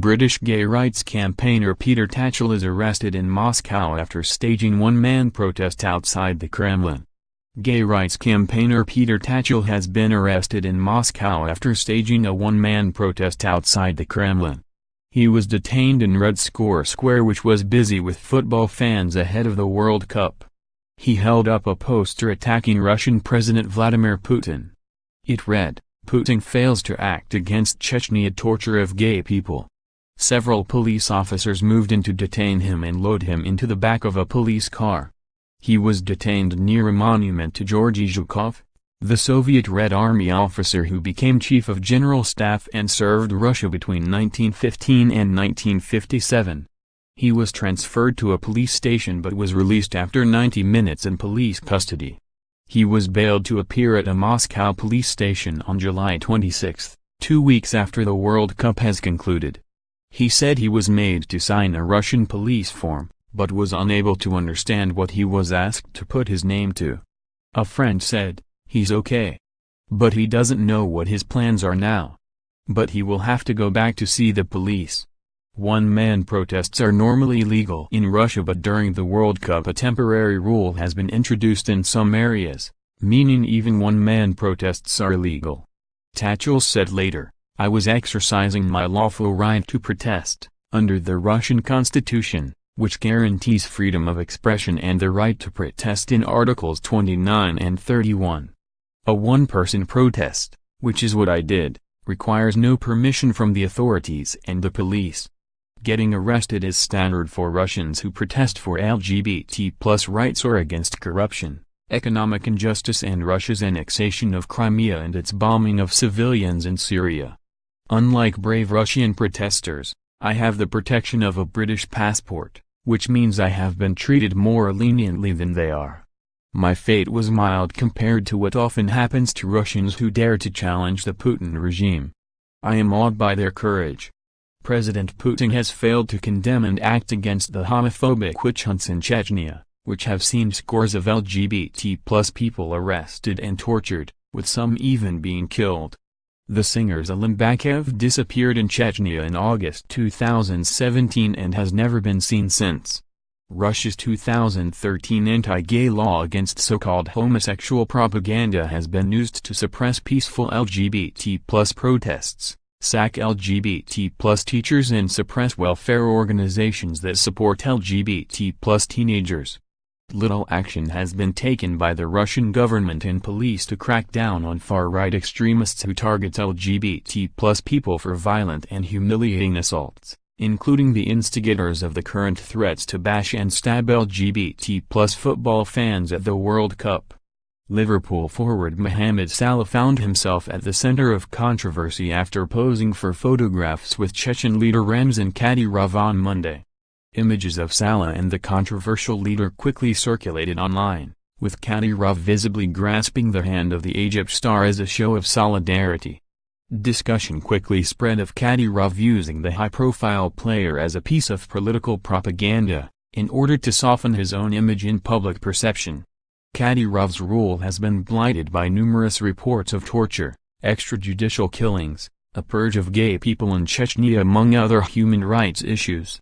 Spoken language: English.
British gay rights campaigner Peter Tatchell is arrested in Moscow after staging one-man protest outside the Kremlin. Gay rights campaigner Peter Tatchell has been arrested in Moscow after staging a one-man protest outside the Kremlin. He was detained in Red Sqaure, which was busy with football fans ahead of the World Cup. He held up a poster attacking Russian President Vladimir Putin. It read, "Putin fails to act against Chechnya torture of gay people." Several police officers moved in to detain him and load him into the back of a police car. He was detained near a monument to Georgy Zhukov, the Soviet Red Army officer who became Chief of General Staff and served Russia between 1915 and 1957. He was transferred to a police station but was released after 90 minutes in police custody. He was bailed to appear at a Moscow police station on July 26, 2 weeks after the World Cup has concluded. He said he was made to sign a Russian police form, but was unable to understand what he was asked to put his name to. A friend said, "He's okay. But he doesn't know what his plans are now. But he will have to go back to see the police." One-man protests are normally legal in Russia, but during the World Cup a temporary rule has been introduced in some areas, meaning even one-man protests are illegal. Tatchell said later, "I was exercising my lawful right to protest, under the Russian constitution, which guarantees freedom of expression and the right to protest in Articles 29 and 31. A one-person protest, which is what I did, requires no permission from the authorities and the police. Getting arrested is standard for Russians who protest for LGBT+ rights or against corruption, economic injustice and Russia's annexation of Crimea and its bombing of civilians in Syria. Unlike brave Russian protesters, I have the protection of a British passport, which means I have been treated more leniently than they are. My fate was mild compared to what often happens to Russians who dare to challenge the Putin regime. I am awed by their courage." President Putin has failed to condemn and act against the homophobic witch hunts in Chechnya, which have seen scores of LGBT+ people arrested and tortured, with some even being killed. The singer Zalimbakov disappeared in Chechnya in August 2017 and has never been seen since. Russia's 2013 anti-gay law against so-called homosexual propaganda has been used to suppress peaceful LGBT+ protests, sack LGBT+ teachers and suppress welfare organizations that support LGBT+ teenagers. Little action has been taken by the Russian government and police to crack down on far-right extremists who target LGBT+ people for violent and humiliating assaults, including the instigators of the current threats to bash and stab LGBT+ football fans at the World Cup. Liverpool forward Mohamed Salah found himself at the center of controversy after posing for photographs with Chechen leader Ramzan Kadyrov on Monday. Images of Salah and the controversial leader quickly circulated online, with Kadyrov visibly grasping the hand of the Egypt star as a show of solidarity. Discussion quickly spread of Kadyrov using the high-profile player as a piece of political propaganda, in order to soften his own image in public perception. Kadyrov's rule has been blighted by numerous reports of torture, extrajudicial killings, a purge of gay people in Chechnya among other human rights issues.